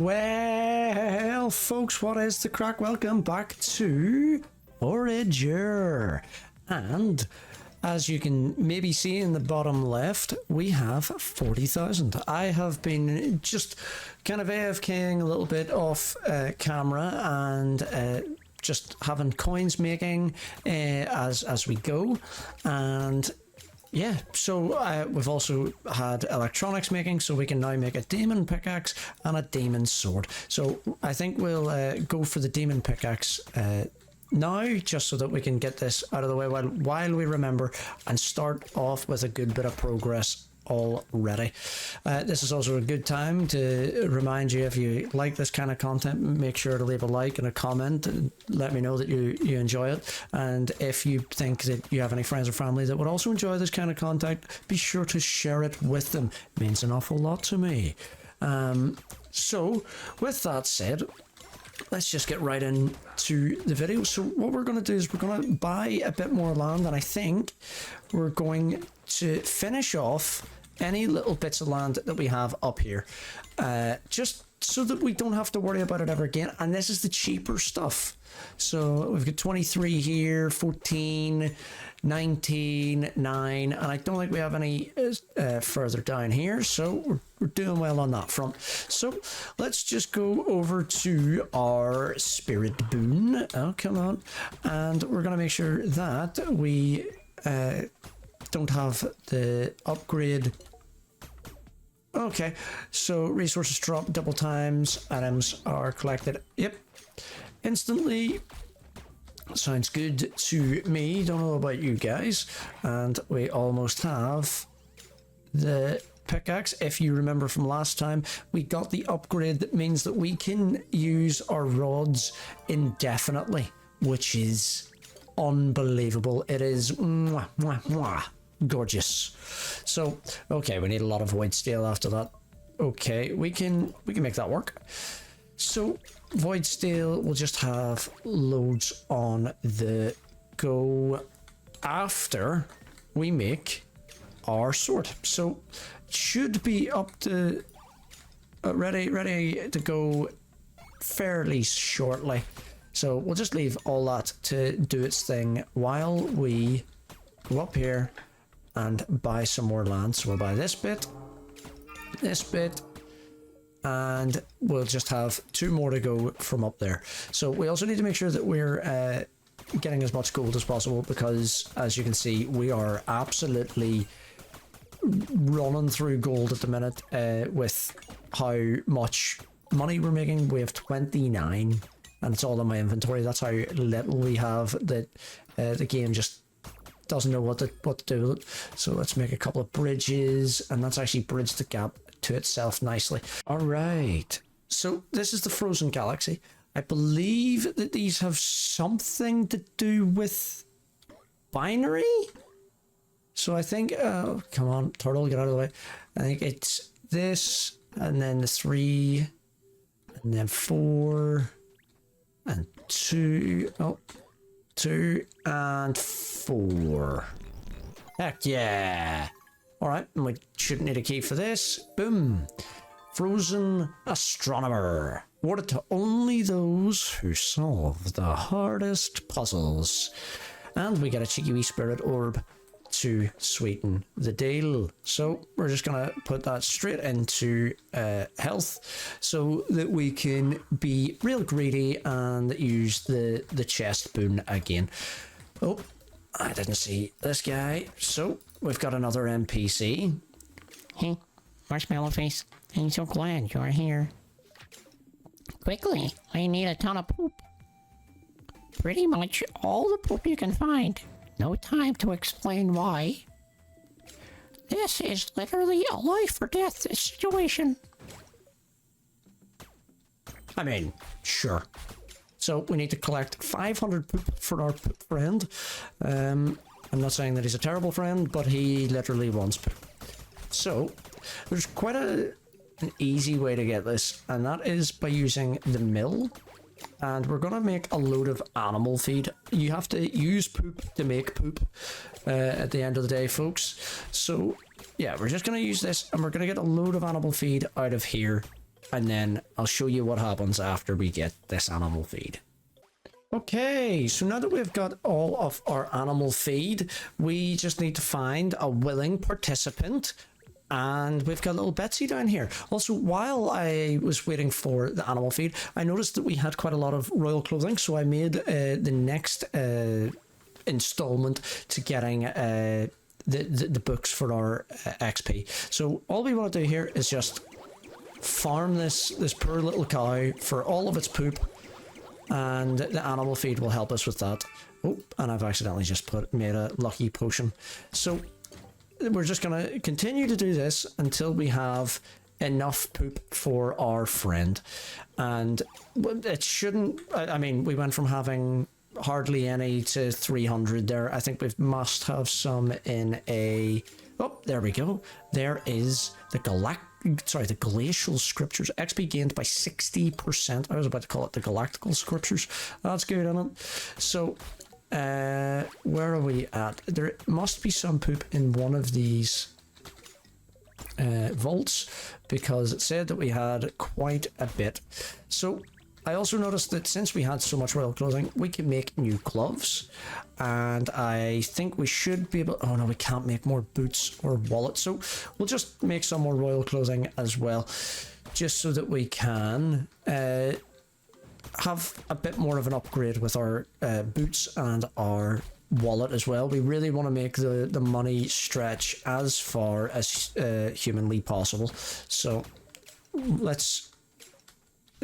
Well, folks, what is the crack? Welcome back to Forager. And as you can maybe see in the bottom left, we have 40,000. I have been just kind of AFKing a little bit off camera and just having coins making as we go. And yeah, so we've also had electronics making, so we can now make a demon pickaxe and a demon sword. So I think we'll go for the demon pickaxe now, just so that we can get this out of the way while we remember and start off with a good bit of progress already. This is also a good time to remind you, if you like this kind of content, make sure to leave a like and a comment and let me know that you enjoy it. And if you think that you have any friends or family that would also enjoy this kind of content, be sure to share it with them. It means an awful lot to me. So with that said, let's just get right into the video. So what we're going to do is we're going to buy a bit more land, and I think we're going to finish off any little bits of land that we have up here, just so that we don't have to worry about it ever again. And this is the cheaper stuff. So we've got 23 here, 14, 19, 9, and I don't think we have any further down here, so we're doing well on that front. So let's just go over to our spirit boon. Oh, come on. And we're going to make sure that we don't have the upgrade. Okay, so resources drop double times, items are collected. Yep, instantly. Sounds good to me. Don't know about you guys. And we almost have the pickaxe. If you remember from last time, we got the upgrade that means that we can use our rods indefinitely, which is unbelievable. It is mwah, mwah, mwah, gorgeous. So okay, we need a lot of void steel after that. Okay, we can make that work. So void steel will just have loads on the go after we make our sword. So it should be up to ready to go fairly shortly. So we'll just leave all that to do its thing while we go up here and buy some more land. So we'll buy this bit, and we'll just have 2 more to go from up there. So we also need to make sure that we're getting as much gold as possible, because as you can see, we are absolutely running through gold at the minute with how much money we're making. We have 29 and it's all in my inventory. That's how little we have, that the game just doesn't know what to do with it. So let's make a couple of bridges, and that's actually bridged the gap to itself nicely. All right, so this is the frozen galaxy. I believe that these have something to do with binary. So I think, oh, come on, turtle, get out of the way. I think it's this, and then the 3, and then 4, and 2. Oh, 2 and 4. Heck yeah. All right, and we shouldn't need a key for this. Boom. Frozen astronomer. Awarded to only those who solve the hardest puzzles. And we get a cheeky wee spirit orb to sweeten the deal. So we're just gonna put that straight into health, so that we can be real greedy and use the chest boon again. Oh, I didn't see this guy. So we've got another NPC. Hey, Marshmallow Face, I'm so glad you're here. Quickly, I need a ton of poop. Pretty much all the poop you can find. No time to explain why. This is literally a life or death situation. I mean, sure. So we need to collect 500 poop for our poop friend. I'm not saying that he's a terrible friend, but he literally wants poop. So there's quite an easy way to get this, and that is by using the mill. And we're going to make a load of animal feed. You have to use poop to make poop at the end of the day, folks. So yeah, we're just going to use this, and we're going to get a load of animal feed out of here. and then I'll show you what happens after we get this animal feed. Okay, so now that we've got all of our animal feed, we just need to find a willing participant. And we've got little Betsy down here. Also, while I was waiting for the animal feed, I noticed that we had quite a lot of royal clothing. So I made the next installment to getting the books for our XP. So all we want to do here is just farm this poor little cow for all of its poop. And the animal feed will help us with that. Oh, and I've accidentally just made a lucky potion. So we're just going to continue to do this until we have enough poop for our friend. And it shouldn't... I mean, we went from having hardly any to 300 there. I think we must have some in a... Oh, there we go. There is the glacial scriptures. XP gained by 60%. I was about to call it the galactical scriptures. That's good, isn't it? So... where are we at? There must be some poop in one of these vaults, because it said that we had quite a bit. So I also noticed that since we had so much royal clothing, we can make new gloves, and I think we should be able... Oh no, we can't make more boots or wallets, so we'll just make some more royal clothing as well, just so that we can have a bit more of an upgrade with our boots and our wallet as well. We really want to make the money stretch as far as humanly possible. So let's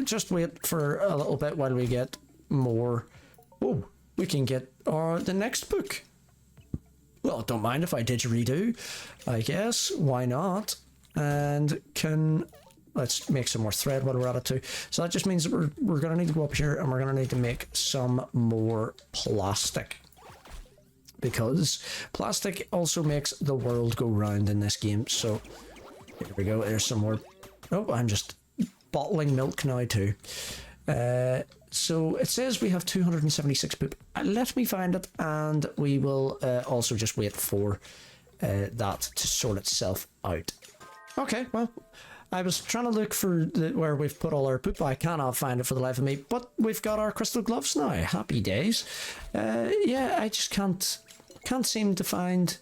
just wait for a little bit while we get more. Oh, we can get the next book. Well, don't mind if I didgeridoo, I guess. Why not? And let's make some more thread while we're at it too. So that just means that we're going to need to go up here and we're going to need to make some more plastic. Because plastic also makes the world go round in this game. So here we go. There's some more. Oh, I'm just bottling milk now too. So it says we have 276 poop. Let me find it, and we will also just wait for that to sort itself out. Okay, well... I was trying to look for where we've put all our poop. I cannot find it for the life of me, but we've got our crystal gloves now. Happy days. Yeah, I just can't seem to find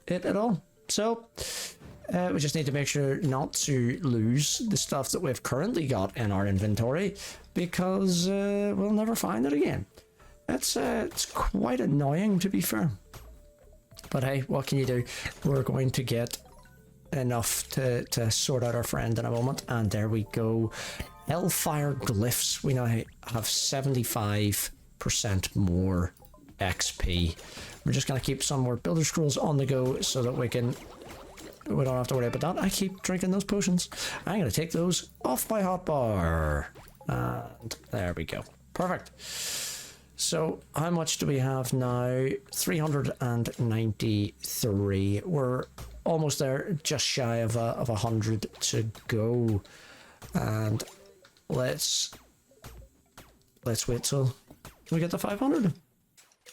it at all. So we just need to make sure not to lose the stuff that we've currently got in our inventory, because we'll never find it again. It's quite annoying, to be fair. But hey, what can you do? We're going to get enough to sort out our friend in a moment, and there we go. Hellfire glyphs. We now have 75% more XP. We're just going to keep some more builder scrolls on the go so that we don't have to worry about that. I keep drinking those potions. I'm going to take those off my hotbar, and there we go. Perfect. So how much do we have now? 393. We're almost there, just shy of 100 to go, and let's wait till we get to 500.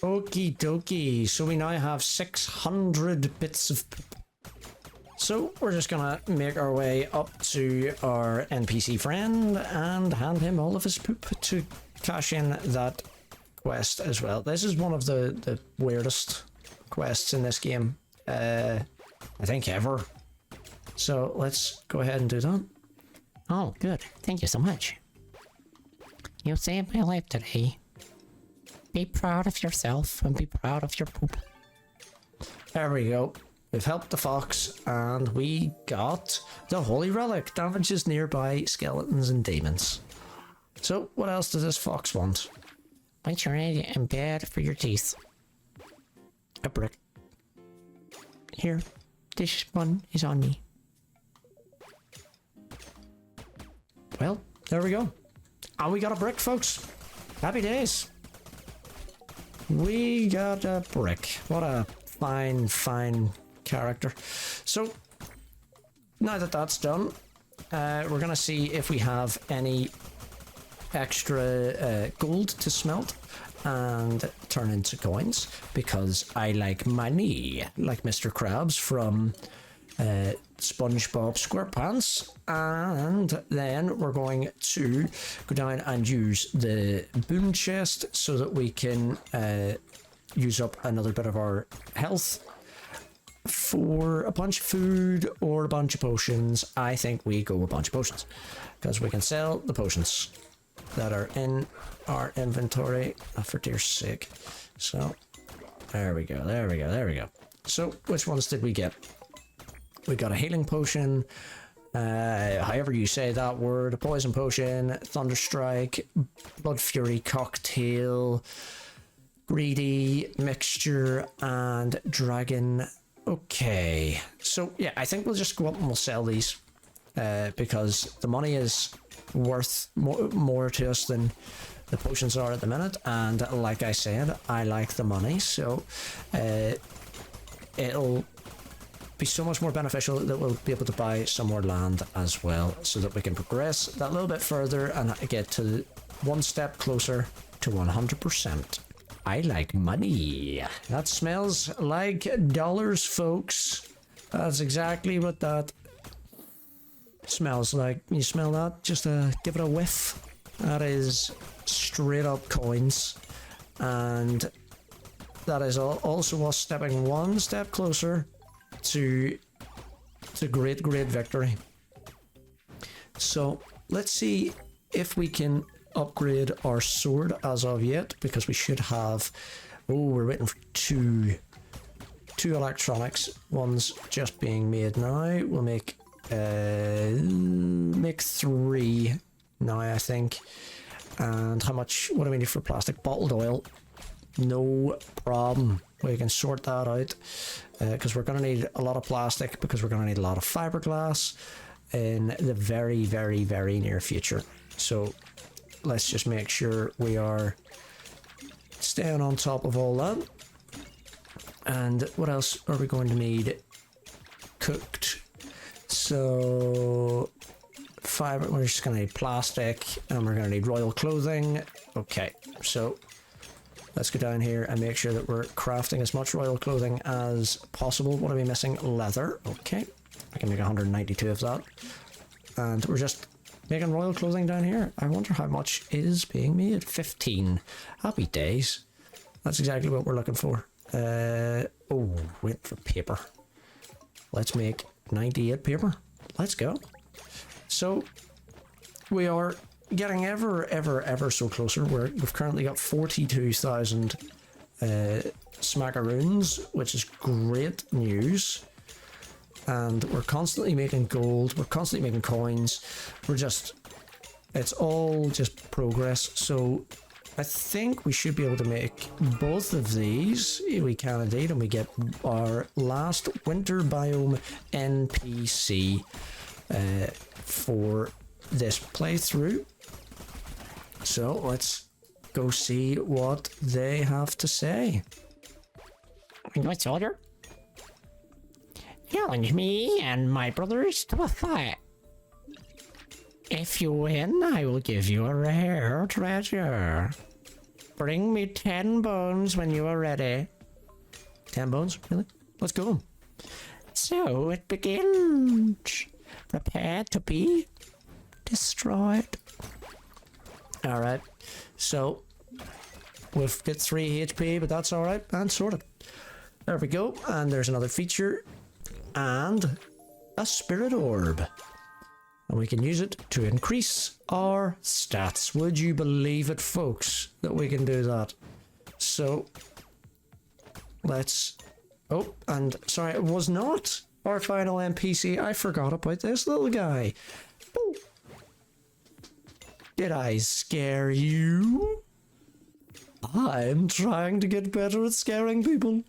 Okie dokie. So we now have 600 bits of poop. So we're just gonna make our way up to our NPC friend and hand him all of his poop to cash in that quest as well. This is one of the weirdest quests in this game, I think ever. So let's go ahead and do that. Oh, good. Thank you so much. You saved my life today. Be proud of yourself and be proud of your poop. There we go. We've helped the fox, and we got the Holy Relic. Damages nearby skeletons and demons. So, what else does this fox want? What's your idea and bad for your teeth? A brick. Here, this one is on me. Well, there we go. And we got a brick, folks. Happy days. We got a brick. What a fine, fine character. So, now that that's done, we're going to see if we have any extra gold to smelt and turn into coins, because I like money, like Mr. Krabs from SpongeBob SquarePants, and then we're going to go down and use the boon chest so that we can use up another bit of our health for a bunch of food or a bunch of potions. I think we go a bunch of potions because we can sell the potions that are in our inventory. Oh, for dear's sake. So there we go, there we go, there we go. So which ones did we get? We got a healing potion, however you say that word, a poison potion, thunderstrike, blood fury cocktail, greedy mixture, and dragon. Okay, so yeah, I think we'll just go up and we'll sell these because the money is worth more to us than the potions are at the minute, and like I said, I like the money, so it'll be so much more beneficial that we'll be able to buy some more land as well, so that we can progress that little bit further and get to one step closer to 100%. I like money. That smells like dollars, folks. That's exactly what that smells like. You smell that? Just give it a whiff. That is straight up coins, and that is also us stepping one step closer to great victory. So let's see if we can upgrade our sword as of yet, because we should have, we're waiting for two electronics. One's just being made now. We'll make 3 now, I think. And how much, what do we need for plastic? Bottled oil. No problem. We can sort that out because we're going to need a lot of plastic, because we're going to need a lot of fiberglass in the very near future. So let's just make sure we are staying on top of all that. And what else are we going to need? Cooked. So fiber, we're just going to need plastic, and we're going to need royal clothing. Okay, so let's go down here and make sure that we're crafting as much royal clothing as possible. What are we missing? Leather. Okay, I can make 192 of that. And we're just making royal clothing down here. I wonder how much is being made. 15. Happy days. That's exactly what we're looking for. Wait for paper. Let's make 98 paper. Let's go. So we are getting ever so closer. We've currently got 42,000 smackaroons, which is great news. And we're constantly making gold, we're constantly making coins. It's all just progress. So I think we should be able to make both of these. We can indeed, and we get our last winter biome NPC for this playthrough. So let's go see what they have to say. What soldier? Challenge me and my brothers to a fight. If you win, I will give you a rare treasure. Bring me 10 bones when you are ready. 10 bones? Really? Let's go. So it begins. Prepare to be destroyed. Alright, so we've got 3 HP, but that's alright, and sorted. There we go, and there's another feature, and a spirit orb. And we can use it to increase our stats. Would you believe it, folks, that we can do that? So, let's... Oh, and sorry, it was not our final NPC. I forgot about this little guy. Ooh. Did I scare you? I'm trying to get better at scaring people.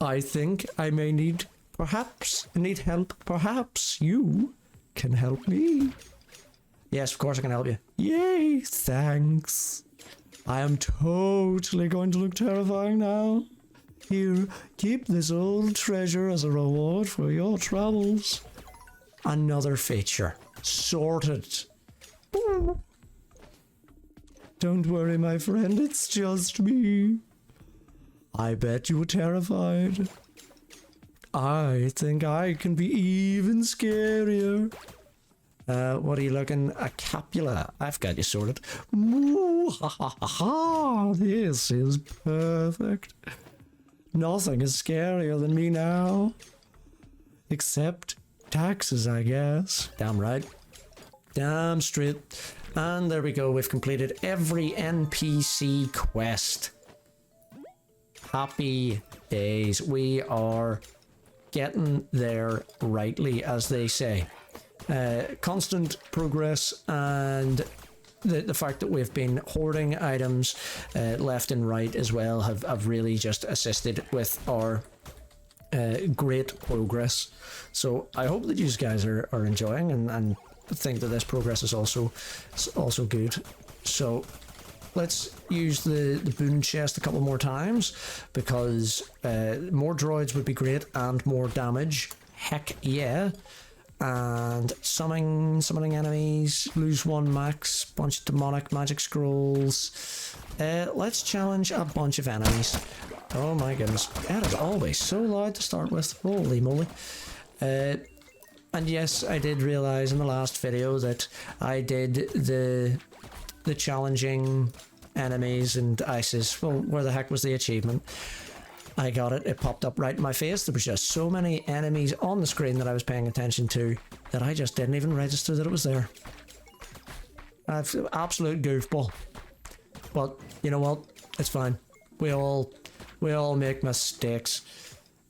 I think I may perhaps need help. Perhaps you can help me. Yes, of course I can help you. Yay, thanks. I am totally going to look terrifying now. Here, keep this old treasure as a reward for your travels. Another feature. Sorted. Don't worry, my friend, it's just me. I bet you were terrified. I think I can be even scarier. What are you looking? A Capula. I've got you sorted. Moo, ha ha ha ha. This is perfect. Nothing is scarier than me now. Except taxes, I guess. Damn right. Damn straight. And there we go. We've completed every NPC quest. Happy days. We are getting there rightly, as they say. Constant progress, and the fact that we've been hoarding items left and right as well have really just assisted with our great progress. So I hope that you guys are enjoying and think that this progress is also good. So let's use the boon chest a couple more times, because more droids would be great and more damage. Heck yeah. And summoning enemies, lose 1 max, bunch of demonic magic scrolls. Let's challenge a bunch of enemies. Oh my goodness, that is always so loud to start with. Holy moly. And yes, I did realize in the last video that I did the challenging enemies, and I says, well, where the heck was the achievement? I got it. It popped up right in my face. There was just so many enemies on the screen that I was paying attention to that I just didn't even register that it was there. Absolute goofball. But you know what? It's fine. We all make mistakes.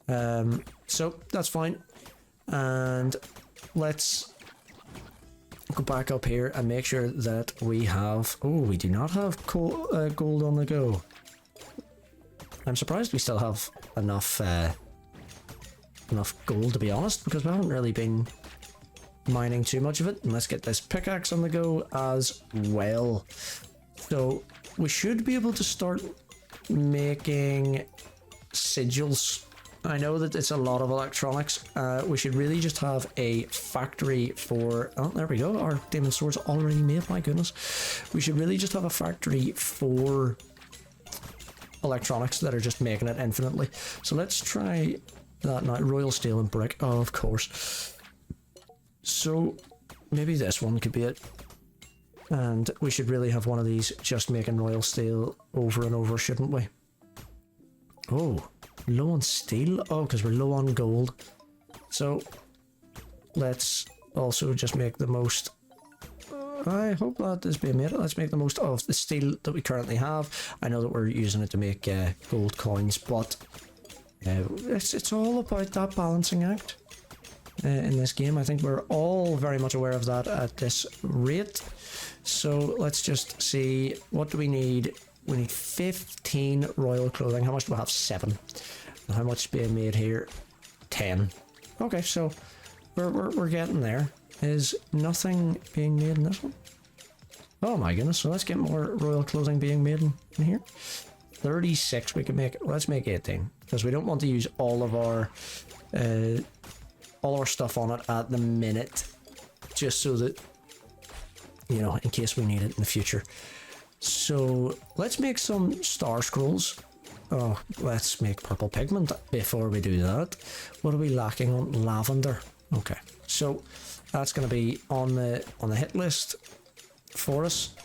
So that's fine. And let's go back up here and make sure that we have... Oh, we do not have gold on the go. I'm surprised we still have enough gold, to be honest, because we haven't really been mining too much of it. And let's get this pickaxe on the go as well. So we should be able to start making sigils. I know that it's a lot of electronics. We should really just have a factory for... Oh, there we go. Our demon sword's already made, my goodness. We should really just have a factory for electronics that are just making it infinitely. So let's try that now. Royal steel and brick, oh, of course. So maybe this one could be it. And we should really have one of these just making royal steel over and over, shouldn't we? Oh, low on steel? Oh, because we're low on gold. So let's also just make the most... I hope that is being made. Let's make the most of the steel that we currently have. I know that we're using it to make gold coins, but it's all about that balancing act in this game. I think we're all very much aware of that at this rate. So let's just see, what do we need? We need 15 royal clothing. How much do we have? 7. And how much is being made here? 10. Okay, so we're getting there. Is nothing being made in this one? Oh my goodness, so let's get more royal clothing being made in here. 36 we can make. Let's make 18, because we don't want to use all our stuff on it at the minute, just so that, you know, in case we need it in the future. So let's make some star scrolls. Oh, let's make purple pigment before we do that. What are we lacking on? Lavender. Okay, so that's going to be on the hit list for us.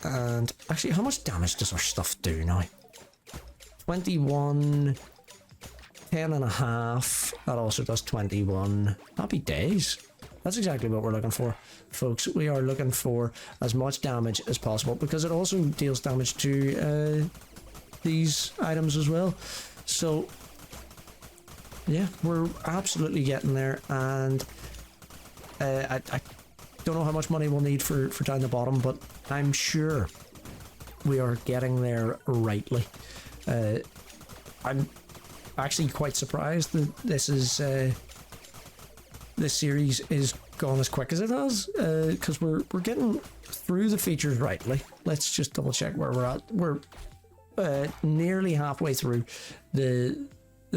And actually, how much damage does our stuff do now? 21, 10 and a half. That also does 21. Happy days. That's exactly what we're looking for, folks. We are looking for as much damage as possible, because it also deals damage to these items as well. So yeah, we're absolutely getting there. And I don't know how much money we'll need for down the bottom, but I'm sure we are getting there rightly. I'm actually quite surprised that this series is gone as quick as it has, because we're getting through the features rightly. Let's just double check where we're at. We're nearly halfway through the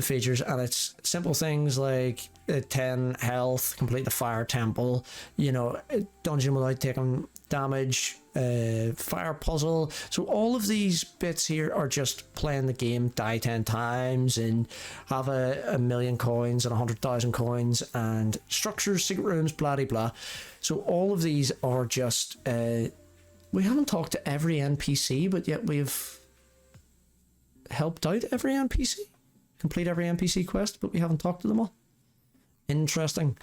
features, and it's simple things like 10 health, complete the fire temple, you know, dungeon without taking damage, fire puzzle. So all of these bits here are just playing the game, die 10 times and have a million coins and 100,000 coins and structures, secret rooms, blah blah blah. So all of these are just we haven't talked to every NPC, but yet we've helped out every NPC, complete every NPC quest, but we haven't talked to them all. Interesting.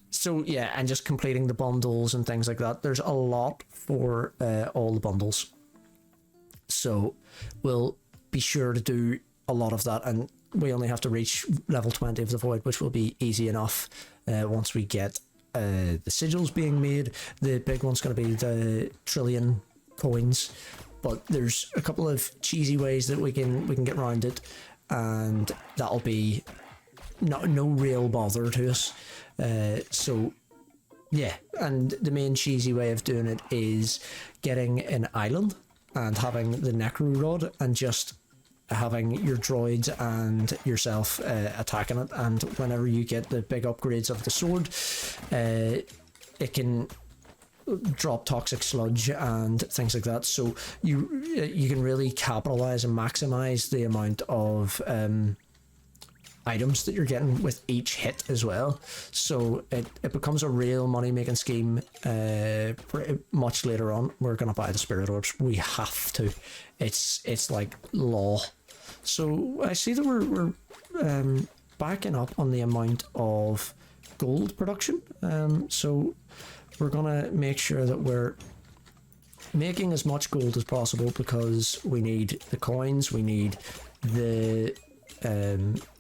So yeah, and just completing the bundles and things like that. There's a lot for all the bundles. So we'll be sure to do a lot of that, and we only have to reach level 20 of the Void, which will be easy enough once we get the sigils being made. The big one's going to be the trillion coins, but there's a couple of cheesy ways that we can get around it, and that'll be no real bother to us. So yeah, and the main cheesy way of doing it is getting an island and having the necro rod and just having your droids and yourself attacking it, and whenever you get the big upgrades of the sword, it can drop toxic sludge and things like that, so you can really capitalize and maximize the amount of items that you're getting with each hit as well. So it becomes a real money making scheme pretty much later on. We're gonna buy the spirit orbs, we have to. It's like law. So I see that we're backing up on the amount of gold production, so we're gonna make sure that we're making as much gold as possible, because we need the coins, we need the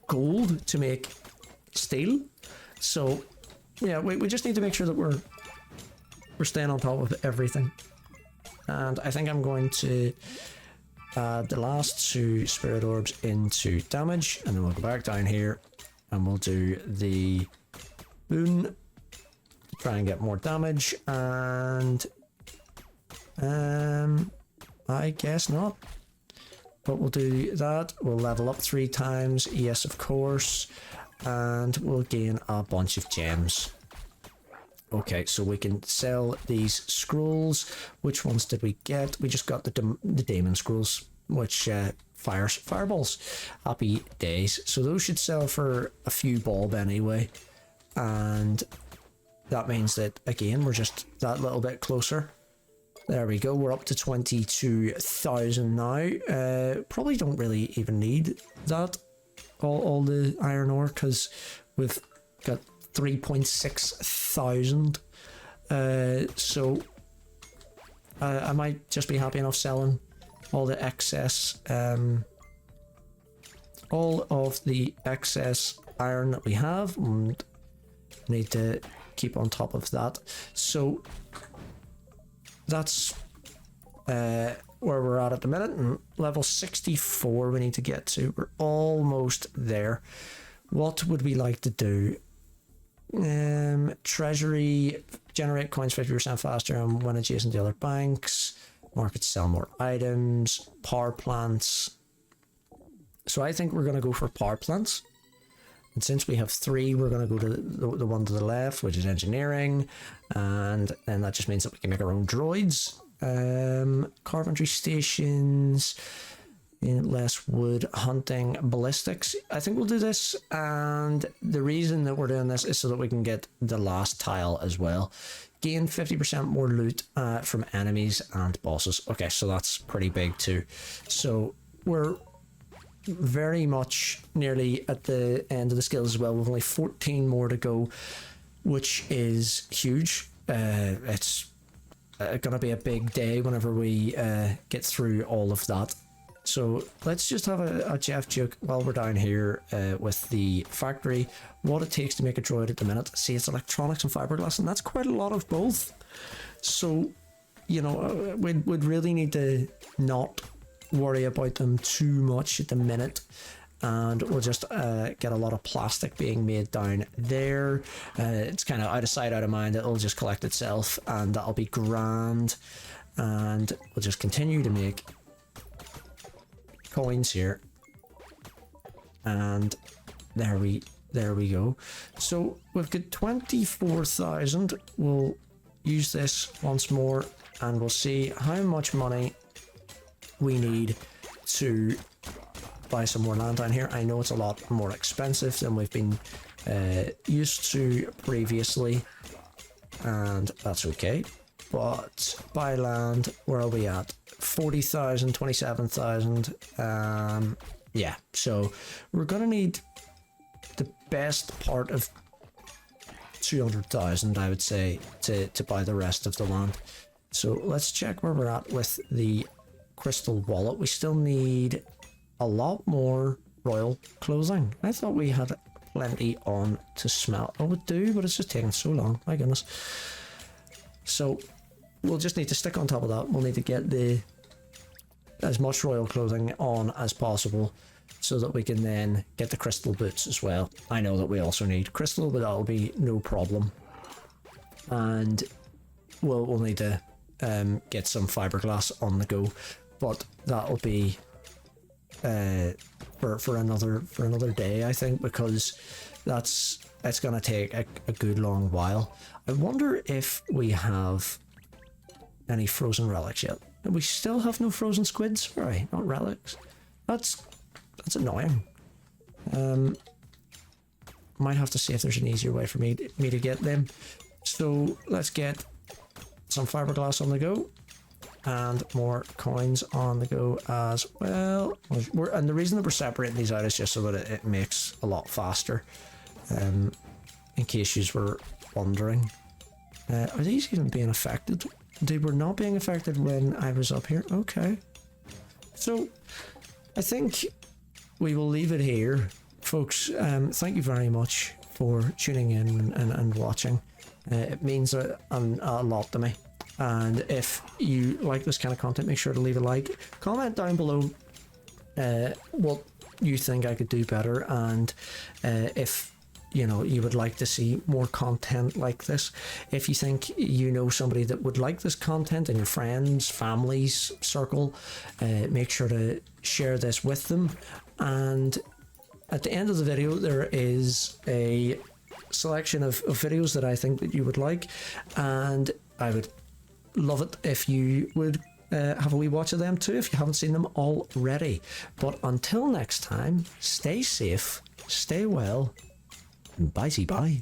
gold to make steel. So yeah, we just need to make sure that we're staying on top of everything. And I think I'm going to add the last 2 spirit orbs into damage, and then we'll go back down here and we'll do the boon to try and get more damage, and I guess not. But we'll do that. We'll level up 3 times. Yes, of course. And we'll gain a bunch of gems. Okay, so we can sell these scrolls. Which ones did we get? We just got the Daemon scrolls, which fires fireballs. Happy days. So those should sell for a few bob anyway. And that means that, again, we're just that little bit closer. There we go, we're up to 22,000 now. Probably don't really even need that, all the iron ore, because we've got 3.6 thousand. So I might just be happy enough selling all the excess, all of the excess iron that we have, and need to keep on top of that. So that's where we're at the minute, and level 64 we need to get to. We're almost there. What would we like to do? Treasury, generate coins 50% faster and when adjacent to other banks. Markets, sell more items. Power plants. So I think we're going to go for power plants. And since we have 3, we're going to go to the one to the left, which is engineering. And then that just means that we can make our own droids. Carpentry stations. Less wood, hunting, ballistics. I think we'll do this. And the reason that we're doing this is so that we can get the last tile as well. Gain 50% more loot from enemies and bosses. Okay, so that's pretty big too. So we're very much nearly at the end of the skills as well. We've only 14 more to go, which is huge. It's gonna be a big day whenever we get through all of that. So let's just have a Jeff joke while we're down here with the factory. What it takes to make a droid at the minute. See, it's electronics and fiberglass, and that's quite a lot of both. So, you know, we'd really need to not worry about them too much at the minute, and we'll just get a lot of plastic being made down there. It's kind of out of sight, out of mind. It'll just collect itself, and that'll be grand. And we'll just continue to make coins here, and there we go. So we've got 24,000. We'll use this once more and we'll see how much money we need to buy some more land down here. I know it's a lot more expensive than we've been used to previously, and that's okay. But buy land, where are we at? 40,000, 27,000. Yeah, so we're gonna need the best part of 200,000, I would say, to buy the rest of the land. So let's check where we're at with the crystal wallet. We still need a lot more royal clothing. I thought we had plenty on to smelt. Oh, we do, but it's just taking so long. My goodness. So we'll just need to stick on top of that. We'll need to get as much royal clothing on as possible so that we can then get the crystal boots as well. I know that we also need crystal, but that'll be no problem. And we'll need to get some fiberglass on the go, but that'll be for another day, I think, because it's gonna take a good long while. I wonder if we have any frozen relics yet. We still have no frozen squids. Right, not relics. That's annoying. Might have to see if there's an easier way for me to get them. So let's get some fiberglass on the go and more coins on the go as well. And the reason that we're separating these out is just so that it makes a lot faster. In case you were wondering, are these even being affected? They were not being affected when I was up here. Okay, so I think we will leave it here, folks. Thank you very much for tuning in and watching. It means a lot to me. And if you like this kind of content, make sure to leave a like. Comment down below what you think I could do better, and if you would like to see more content like this. If you think you know somebody that would like this content in your friends, family's circle, make sure to share this with them. And at the end of the video, there is a selection of videos that I think that you would like, and I would love it if you would have a wee watch of them too if you haven't seen them already. But until next time, stay safe, stay well, and bye-bye.